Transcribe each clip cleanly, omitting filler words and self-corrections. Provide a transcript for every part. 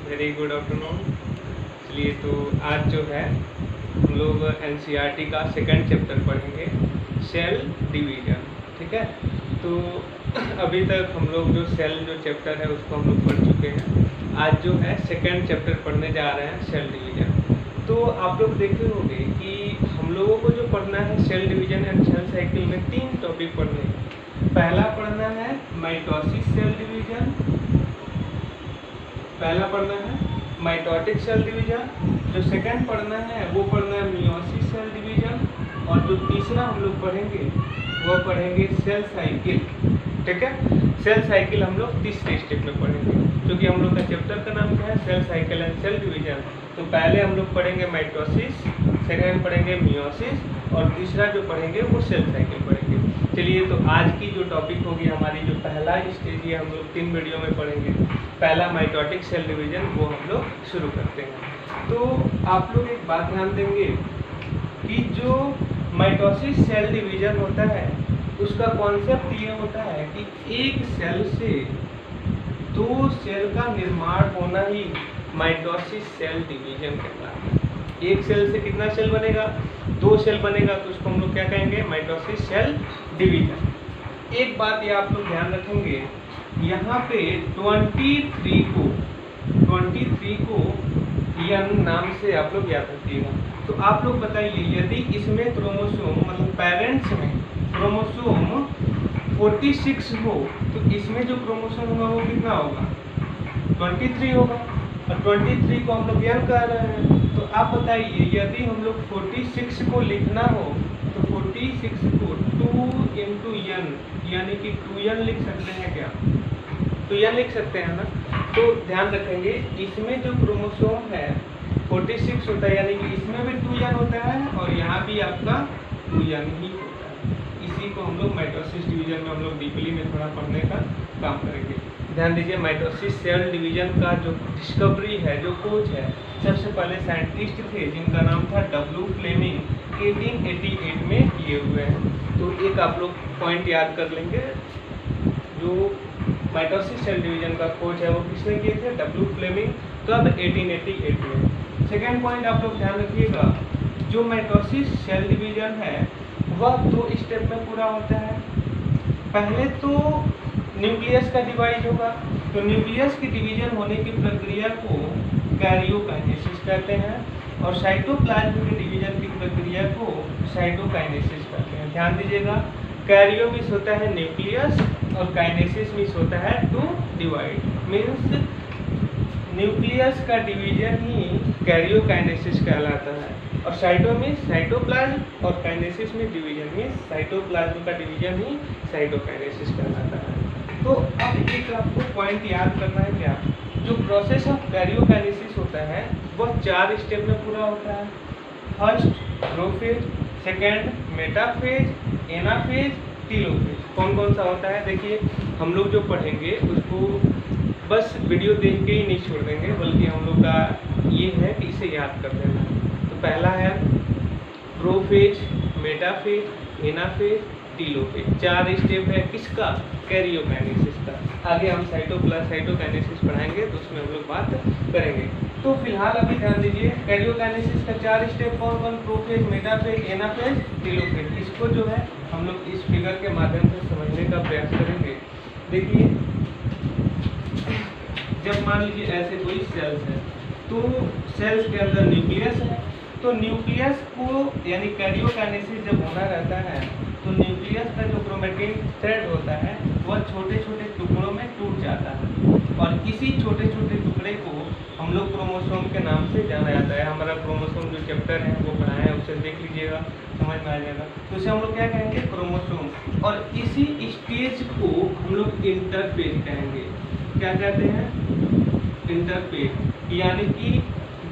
Very good afternoon. चलिए तो आज जो है हम लोग एनसीईआरटी का सेकंड चैप्टर पढ़ेंगे, सेल डिवीजन। ठीक है, तो अभी तक हम लोग जो सेल जो चैप्टर है उसको हम लोग पढ़ चुके हैं। आज जो है सेकंड चैप्टर पढ़ने जा रहे हैं, सेल डिवीजन। तो आप लोग देखे होंगे कि हम लोगों को जो पढ़ना है cell division and cell cycle में 3 टॉपिक पढ़ने हैं। पहला पढ़ना है माइटोसिस सेल डिवीजन, पहला पढ़ना है माइटोटिक सेल डिवीजन, जो सेकंड पढ़ना है वो पढ़ना है मियोसिस सेल डिवीजन, और जो तीसरा हम लोग पढ़ेंगे वो पढ़ेंगे सेल साइकिल। ठीक है, सेल साइकिल हम लोग तीसरे स्टेप में पढ़ेंगे, क्योंकि हम लोग का चैप्टर का नाम क्या है, cell cycle and cell division. तो पहले हम लोग पढ़ेंगे माइटोसिस, सेकंड पढ़ेंगे मियोसिस, और तीसरा जो पढ़ेंगे वो सेल साइकिल पढ़ेंगे। चलिए तो आज की जो टॉपिक होगी हमारी, जो पहला स्टेज है हम लोग 3 वीडियो में पढ़ेंगे। पहला माइटोटिक सेल डिवीजन, वो हम लोग शुरू करते हैं। तो आप लोग एक बात ध्यान देंगे कि जो माइटोसिस सेल डिवीजन होता है उसका कॉन्सेप्ट ये होता है कि एक सेल से 2 सेल का निर्माण होना ही माइटोसिस सेल डिवीजन कहलाता है। एक सेल से कितना सेल बनेगा, 2 सेल बनेगा, तो उसको हम लोग क्या कहेंगे, माइटोसिस सेल डिवीजन। एक बात ये आप लोग ध्यान रखेंगे, यहाँ पे 23 को यन नाम से आप लोग याद रखिएगा। तो आप लोग बताइए, यदि इसमें क्रोमोसोम मतलब पेरेंट्स में क्रोमोसोम 46 हो तो इसमें जो क्रोमोसोम होगा वो कितना होगा, 23 होगा, और 23 को हम लोग यन कह रहे हैं। तो आप बताइए, यदि हम लोग 46 को लिखना हो तो 46 को 2 इंटू यन यानी कि 2n लिख सकते हैं क्या, तो यह लिख सकते हैं ना। तो ध्यान रखेंगे, इसमें जो क्रोमोसोम है 46 होता है, यानी कि इसमें भी 2n होता है और यहाँ भी आपका 2n ही होता है। इसी को हम लोग माइटोसिस डिवीजन में हम लोग डीपली में थोड़ा पढ़ने का काम करेंगे। ध्यान दीजिए, माइटोसिस सेल डिवीजन का जो डिस्कवरी है, जो खोज है, सबसे पहले साइंटिस्ट थे जिनका नाम था W फ्लेमिंग, 1888 में किए हुए हैं। तो एक आप लोग पॉइंट याद कर लेंगे, जो माइटोसिस सेल डिवीजन का खोज है वो किसने किए थे, W फ्लेमिंग, कब, 1888 में। सेकेंड पॉइंट आप लोग ध्यान रखिएगा, जो माइटोसिस सेल डिवीजन है वह 2 स्टेप में पूरा होता है। पहले तो न्यूक्लियस का डिवाइड होगा, तो न्यूक्लियस की डिवीजन होने की प्रक्रिया को कैरियोकाइनेसिस कहते हैं, और साइटोप्लाज्म की डिवीजन की प्रक्रिया को साइटोकाइनेसिस कहते हैं। ध्यान दीजिएगा, कैरियो मीन्स होता है न्यूक्लियस और काइनेसिस मीन्स होता है टू डिवाइड। मीन्स न्यूक्लियस का डिवीजन ही कैरियोकाइनेसिस कहलाता है, और साइटो मीन्स साइटोप्लाज्म, और काइनेसिस में डिवीजन मीन्स साइटोप्लाज्म का डिवीजन ही साइटोकाइनेसिस कहलाता है। तो अब एक आपको पॉइंट याद करना है, क्या, जो प्रोसेस ऑफ कैरियोकाइनेसिस होता है वह 4 स्टेप में पूरा होता है। First prophase, second metaphase, anaphase, telophase. कौन कौन सा होता है, देखिए हम लोग जो पढ़ेंगे उसको बस वीडियो देख के ही नहीं छोड़ देंगे, बल्कि हम लोग का ये है कि इसे याद कर लेना है। तो पहला है prophase, metaphase, anaphase, telophase. 4 step है किसका, कैरियोकाइनेसिस का। आगे हम साइटोकाइनेसिस पढ़ाएंगे तो उसमें हम लोग बात करेंगे। तो फिलहाल अभी ध्यान दीजिए, कैरियोकाइनेसिस का 4 स्टेप कौन कौन, प्रोफेज, मेटाफेज, एनाफेज, टीलोफेज। इसको जो है हम लोग इस फिगर के माध्यम से समझने का प्रयास करेंगे। देखिए, जब मान लीजिए ऐसे कोई सेल्स है, तो सेल्स के अंदर न्यूक्लियस है, तो न्यूक्लियस को यानी कैरियोकाइनेसिस जब होना रहता है तो न्यूक्लियस का जो क्रोमेटिन थ्रेड होता है वह छोटे छोटे टुकड़ों में टूट जाता है, और इसी छोटे छोटे टुकड़े को हम लोग क्रोमोसोम के नाम से जाना जाता है। हमारा क्रोमोसोम जो चैप्टर है वो पढ़ाया है, उसे देख लीजिएगा, समझ में आ जाएगा। तो उसे हम लोग क्या कहेंगे, क्रोमोसोम। और इसी स्टेज को हम लोग इंटरफेज कहेंगे। क्या कहते हैं, इंटरफेज। यानी कि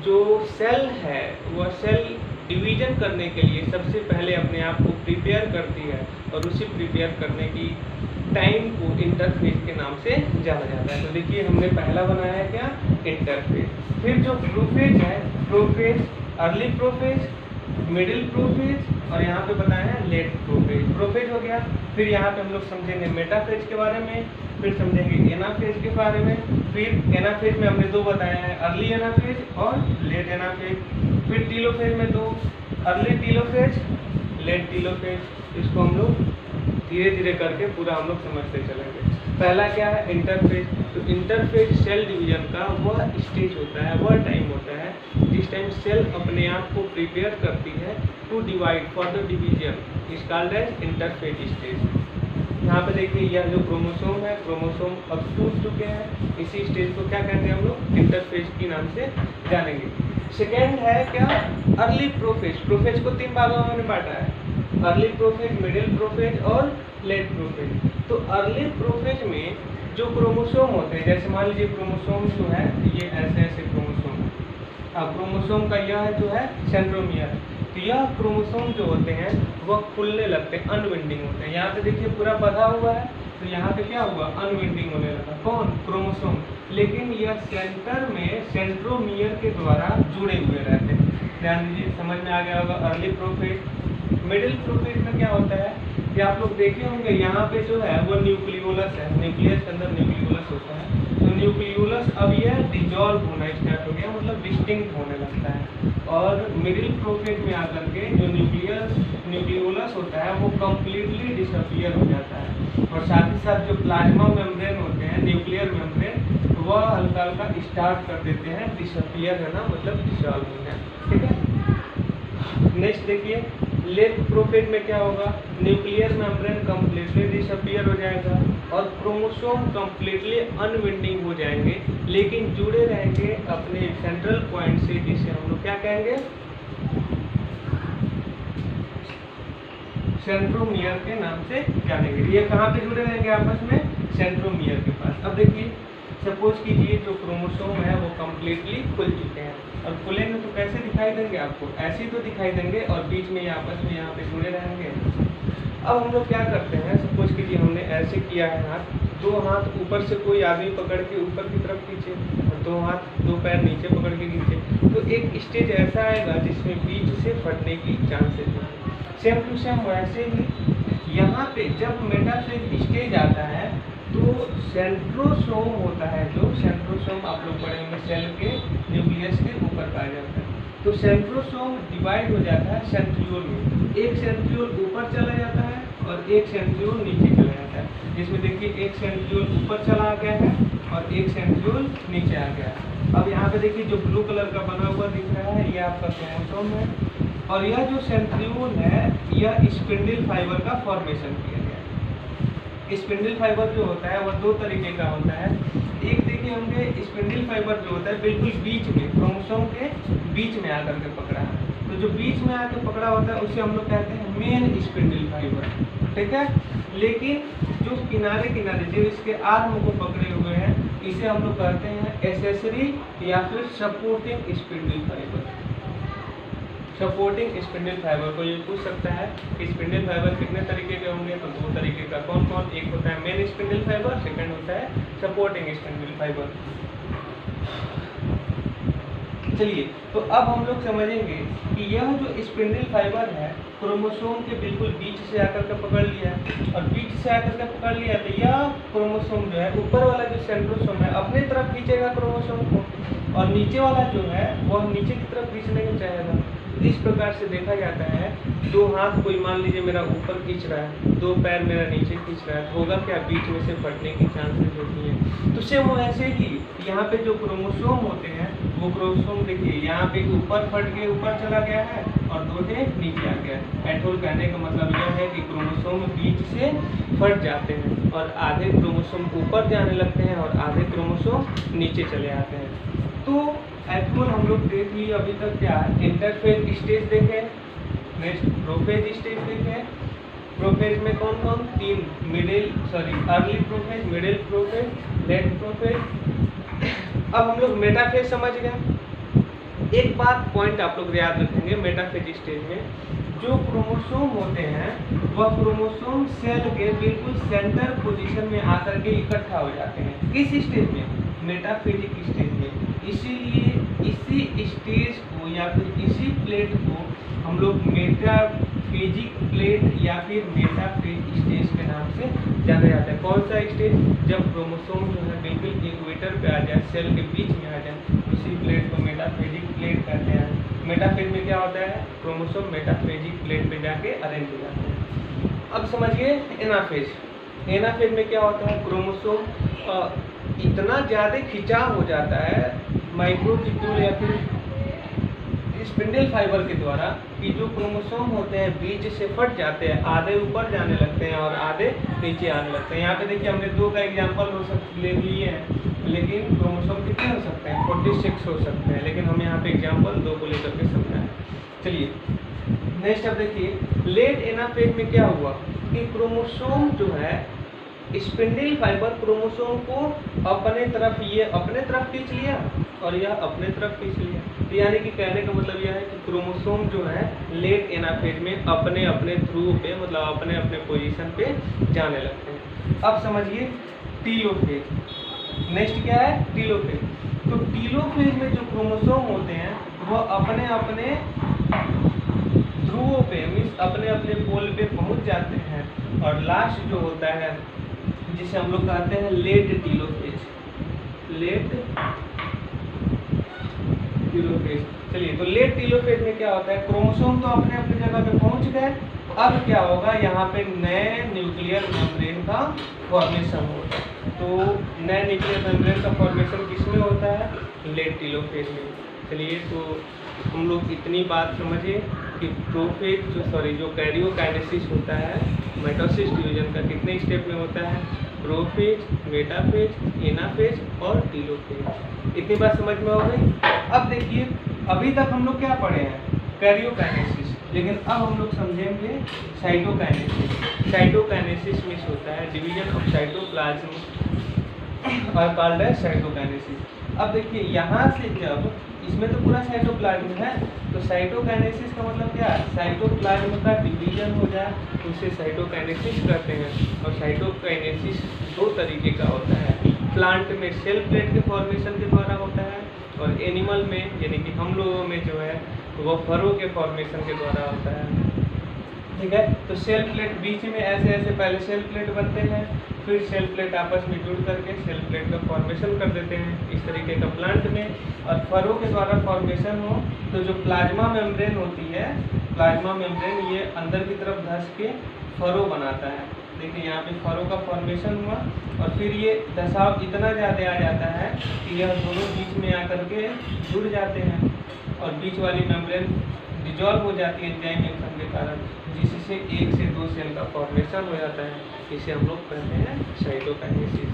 जो सेल है वह सेल डिवीजन करने के लिए सबसे पहले अपने आप को प्रिपेयर करती है, और उसी प्रिपेयर करने की टाइम को इंटरफेज के नाम से जाना जाता है। तो देखिए, हमने पहला बनाया है क्या, इंटरफेज। फिर जो प्रोफेज है, prophase, early prophase, middle prophase, और यहाँ पे बताया है लेट प्रोफेज। प्रोफेज हो गया, फिर यहाँ पे हम लोग समझेंगे मेटाफेज के बारे में, फिर समझेंगे एनाफेज के बारे में। फिर एनाफेज में हमने दो बताया है, अर्ली एनाफेज और लेट एनाफेज। फिर टीलोफेज में दो, अर्ली टीलोफेज, लेट टीलोफेज। इसको हम लोग धीरे धीरे करके पूरा हम लोग समझते चलेंगे। पहला क्या है, इंटरफेज। तो इंटरफेज सेल डिवीजन का वह स्टेज होता है, वह टाइम होता है जिस टाइम सेल अपने आप को प्रिपेयर करती है to divide for the division, is called as interphase stage. यहाँ पे देखिए यह जो क्रोमोसोम है, क्रोमोसोम अब टूट चुके हैं, इसी स्टेज को क्या कहते हैं हम लोग, इंटरफेज के नाम से जानेंगे। सेकेंड है क्या, अर्ली प्रोफेज। प्रोफेज को तीन भागों में हमने बांटा है, अर्ली प्रोफेज, मिडिल प्रोफेज और लेट प्रोफेज। तो अर्ली प्रोफेज में जो क्रोमोसोम होते हैं, जैसे मान लीजिए क्रोमोसोम जो है ये ऐसे ऐसे क्रोमोसोम है, अब क्रोमोसोम का यह जो है सेंट्रोमियर, तो यह क्रोमोसोम जो होते हैं वह खुलने लगते हैं, अनविंडिंग होते हैं। यहाँ पे देखिए पूरा बंधा हुआ है, तो यहाँ पे क्या हुआ, अनविंडिंग होने लगा, कौन, क्रोमोसोम। लेकिन यह सेंटर में सेंट्रोमियर के द्वारा जुड़े हुए रहते हैं। ध्यान दीजिए, समझ में आ गया होगा। Early prophase. मिडिल प्रोफेज में क्या होता है कि आप लोग देखे होंगे यहाँ पे जो है वो न्यूक्लियोलस है, न्यूक्लियस के अंदर न्यूक्लियोलस होता है। तो न्यूक्लियोलस अब यह डिजॉल्व होना स्टार्ट हो गया, मतलब डिस्टिंक्ट होने लगता है। और मिडिल प्रोफेज में आकर के जो न्यूक्लियोलस होता है वो कम्प्लीटली डिसअपियर हो जाता है। और साथ ही साथ जो प्लाज्मा मेम्ब्रेन होते हैं, न्यूक्लियर मेम्ब्रेन, वह हल्का हल्का स्टार्ट कर देते हैं डिसअपियर है ना, मतलब डिसॉल्व होना। ठीक है, नेक्स्ट देखिए लेट प्रोफेज में क्या होगा, न्यूक्लियर मेम्ब्रेन कम्प्लीटली डिसअपियर हो जाएगा और क्रोमोसोम कम्प्लीटली अनविंडिंग हो जाएंगे, लेकिन जुड़े रहेंगे अपने सेंट्रल पॉइंट से, जिसे हम लोग क्या कहेंगे, सेंट्रोमियर के नाम से जानेंगे। ये कहाँ पे जुड़े रहेंगे आपस में, सेंट्रोमियर के पास। अब देखिए सपोज कीजिए जो क्रोमोसोम है वो कम्प्लीटली खुल चुके हैं, और खुलेंगे तो कैसे दिखाई देंगे आपको, ऐसे ही तो दिखाई देंगे, और बीच में आपस में यहाँ पे जुड़े रहेंगे। अब हम लोग क्या करते हैं, सपोज कीजिए हमने ऐसे किया है हाथ, दो हाथ ऊपर से कोई आदमी पकड़ के ऊपर की तरफ खींचे, और दो हाथ दो पैर नीचे पकड़ के खींचे, तो एक स्टेज ऐसा आएगा जिसमें बीच से फटने की चांसेस है। सेम टू सेम वैसे ही यहाँ पे जब मेटाफेज स्टेज आता है तो सेंट्रोसोम होता है, जो सेंट्रोसोम आप लोग पढ़े होंगे सेल के न्यूक्लियस के ऊपर पाया जाता है। तो सेंट्रोसोम डिवाइड हो जाता है सेंट्रियोल में, एक सेंट्रियोल ऊपर चला जाता है और एक सेंट्रियोल नीचे चला जाता है। जिसमें देखिए एक सेंट्रियोल ऊपर चला गया है और एक सेंट्रियोल नीचे आ गया है। अब यहाँ पे देखिए जो ब्लू कलर का बना हुआ दिख रहा है ये आपका क्रोमोसोम है, और यह जो सेंट्रियोल है यह स्पिंडल फाइबर का फॉर्मेशन किया गया है। स्पिंडल फाइबर जो होता है वह दो तरीके का होता है। एक देखिए होंगे स्पिंडल फाइबर जो होता है बिल्कुल बीच में, क्रोमोसोम के बीच में आकर के पकड़ा है, तो जो बीच में आकर पकड़ा होता है उसे हम लोग कहते हैं मेन स्पिंडल फाइबर। ठीक है, लेकिन जो किनारे किनारे जो इसके आर्म को पकड़े हुए हैं इसे हम लोग कहते हैं एसेसरी या फिर supporting spindle fibre. Supporting spindle fibre को ये पूछ सकता है कि स्पिंडल फाइबर कितने तरीके के होंगे, तो दो तरीके का। कौन कौन, एक होता है मेन स्पिंडल फाइबर, सेकंड होता है सपोर्टिंग स्पिंडल फाइबर। चलिए तो अब हम लोग समझेंगे कि यह जो स्पिंडल फाइबर है क्रोमोसोम के बिल्कुल बीच से आकर के पकड़ लिया है, और बीच से आकर के पकड़ लिया तो यह क्रोमोसोम जो है ऊपर वाला जो सेंट्रोसोम है अपनी तरफ खींचेगा क्रोमोसोम को, और नीचे वाला जो है वह नीचे की तरफ खींचने को चाहेगा। इस प्रकार से देखा जाता है, दो हाथ कोई मान लीजिए मेरा ऊपर खींच रहा है, दो पैर मेरा नीचे खींच रहा है, होगा क्या, बीच में से फटने की चांसेस होती है। तो सेम वैसे ही यहाँ पे जो क्रोमोसोम होते हैं वो क्रोमोसोम देखिए यहाँ पे ऊपर फट के ऊपर चला गया है और दो है नीचे आ गया। एटोल कहने का मतलब यह है कि क्रोमोसोम बीच से फट जाते हैं और आधे क्रोमोसोम ऊपर जाने लगते हैं और आधे क्रोमोसोम नीचे चले आते हैं। तो एटोल हम लोग देख लिए अभी तक, क्या इंटरफेज स्टेज देखे, नेक्स्ट प्रोफेज स्टेज देखे। प्रोफेज में कौन कौन, तीन, early prophase, middle prophase, late prophase. अब हम लोग मेटाफेज समझ गए। एक बात पॉइंट आप लोग याद रखेंगे, मेटाफेज स्टेज में जो क्रोमोसोम होते हैं वह क्रोमोसोम सेल के बिल्कुल सेंटर पोजीशन में आकर के इकट्ठा हो जाते हैं। किस स्टेज में, मेटाफेजिक स्टेज में। इसीलिए इसी स्टेज को या फिर इसी प्लेट को हम लोग मेटाफेज फेजिक प्लेट या फिर मेटाफेज स्टेज के नाम से जाना जाता है। कौन सा स्टेज? जब क्रोमोसोम जो है बिल्कुल इक्वेटर पे आ जाए, सेल के बीच में आ जाए, उसी प्लेट को मेटाफेजिक प्लेट कहते हैं। मेटाफेज में क्या होता है? क्रोमोसोम मेटाफेजिक प्लेट पे जाके अरेंज हो जाते हैं। अब समझिए एनाफेज। एनाफेज में क्या होता है? क्रोमोसोम इतना ज़्यादा खिंचाव हो जाता है माइक्रोट्यूब्यूल या फिर स्पिंडल फाइबर के द्वारा कि जो क्रोमोसोम होते हैं बीच से फट जाते हैं, आधे ऊपर जाने लगते हैं और आधे नीचे आने लगते हैं। यहाँ पे देखिए हमने 2 का एग्जाम्पल ले लिए हैं, लेकिन क्रोमोसोम कितने हो सकते हैं? 46 हो सकते हैं, लेकिन हम यहाँ पे एग्जाम्पल 2 को लेकर के समझाएं। चलिए नेक्स्ट अब देखिए लेट एनाफेज में क्या हुआ कि क्रोमोसोम जो है स्पिंडल फाइबर क्रोमोसोम को अपने तरफ खींच लिया और यह अपने तरफ खींच लिया। तो यानी कि कहने का मतलब यह है कि क्रोमोसोम जो है लेट एनाफेज में अपने ध्रुव पे मतलब अपने पोजीशन पे जाने लगते हैं। अब समझिए टीलोफेज। नेक्स्ट क्या है? टीलोफेज। तो टीलोफेज में जो क्रोमोसोम होते हैं वह अपने ध्रुवों पे मीन्स अपने पोल पे पहुंच जाते हैं और लास्ट जो होता है जिसे हम लोग कहते हैं लेट टीलोफेज। Late telophase. चलिए तो लेट टीलोफेज में क्या होता है? क्रोमोसोम तो अपने जगह पे पहुंच गए, अब क्या होगा? यहाँ पे नए न्यूक्लियर मेम्ब्रेन का फॉर्मेशन होता है। तो नए न्यूक्लियर मेम्ब्रेन का फॉर्मेशन किसमें होता है? लेट टीलोफेज में। चलिए तो हम लोग इतनी बात समझिए कि जो कैरियोकाइनेसिस होता है माइटोसिस डिवीजन का कितने स्टेप में होता है? प्रोफेज, मेटाफेज, एनाफेज और टीलोफेज। इतनी बात समझ में हो गई। अब देखिए अभी तक हम लोग क्या पढ़े हैं? कैरियोकाइनेसिस, लेकिन अब हम लोग समझेंगे साइटोकाइनेसिस। साइटोकाइनेसिस में होता है डिवीजन ऑफ साइटोप्लाज्म और कॉल्ड है साइटोकाइनेसिस। अब देखिए यहाँ से जब इसमें तो पूरा साइटोप्लाज्म है, तो साइटोकाइनेसिस का मतलब क्या है? साइटोप्लाज्म का डिवीजन हो जाए तो उसे साइटोकाइनेसिस कहते हैं। और साइटोकाइनेसिस 2 तरीके का होता है। प्लांट में सेल प्लेट के फॉर्मेशन के द्वारा होता है और एनिमल में यानी कि हम लोगों में जो है वो फरो के फॉर्मेशन के द्वारा होता है। ठीक है, तो सेल प्लेट बीच में ऐसे पहले सेल प्लेट बनते हैं, फिर सेल प्लेट आपस में जुड़ करके सेल प्लेट का फॉर्मेशन कर देते हैं इस तरीके का प्लांट में। और फरो के द्वारा फॉर्मेशन हो तो जो प्लाज्मा मेम्ब्रेन होती है, प्लाज्मा मेम्ब्रेन ये अंदर की तरफ धंस के फरो बनाता है। देखिए यहाँ पे फरो का फॉर्मेशन हुआ और फिर ये धसाव इतना ज़्यादा आ जाता है कि यह दोनों बीच में आकर के जुड़ जाते हैं और बीच वाली मेम्ब्रेन डिजॉल्व हो जाती है एंजाइम रिएक्शन के कारण, जिससे 1 से 2 सेल का फॉर्मेशन हो जाता है। इसे हम लोग कहते हैं साइटोकाइनेसिस।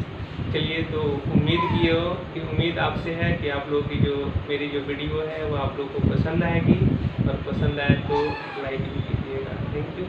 चलिए तो उम्मीद आपसे है कि आप लोग की जो मेरी जो वीडियो है वो आप लोग को पसंद आएगी और पसंद आए तो लाइक भी कीजिएगा। Thank you.